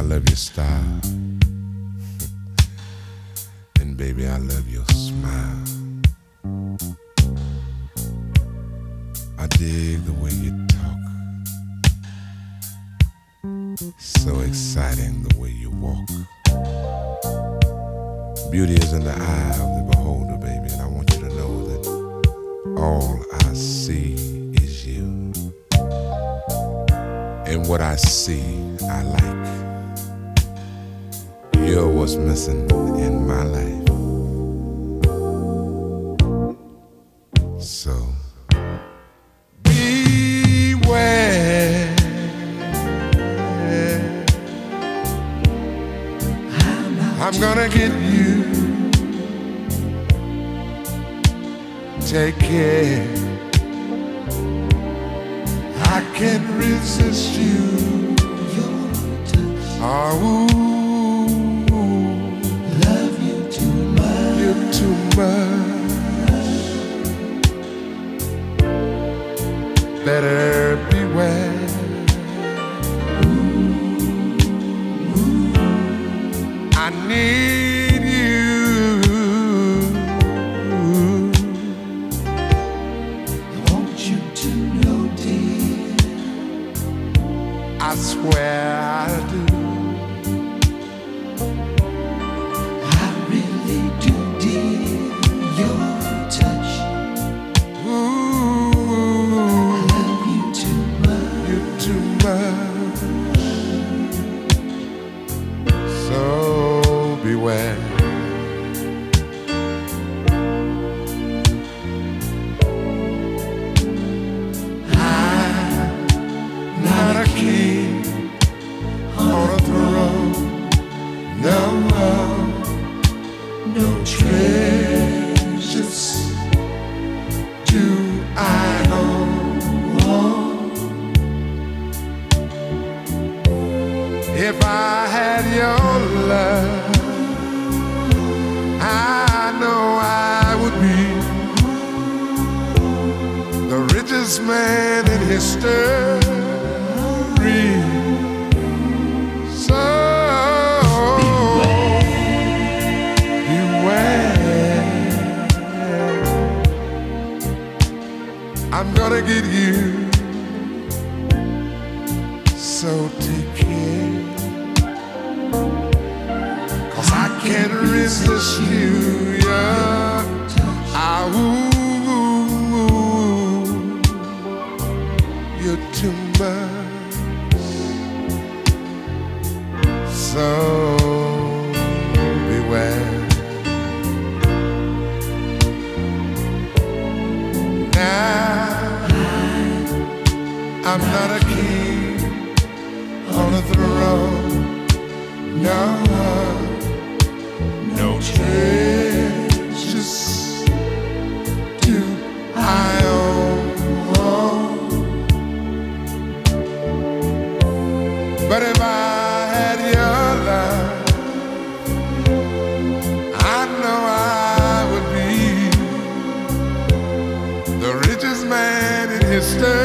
love your style. And baby, I love your smile. I dig the way you talk. So exciting the way you walk. Beauty is in the eye of the beholder, baby, and I want you to know that all I see is you. And what I see, I like. You're what's missing in my life. So beware. I'm gonna get you. Take care. I can't resist you. Your touch. Oh, Love you too much. you're too much. Better beware. I need you. I want you to know, dear, I swear I do. I really do, dear, your touch. Ooh, I love you too much. you're too much. So beware. I'm not a king on a throne. No, no treasures do I own. If I had your love, I know I would be the richest man in history. So beware. I'm gonna get you. So take care. 'Cause I can't resist you, yeah. You're too much. So beware. Now I'm not a king on a throne. No, no treasures do I own. But if I had your love, I know I would be the richest man in history.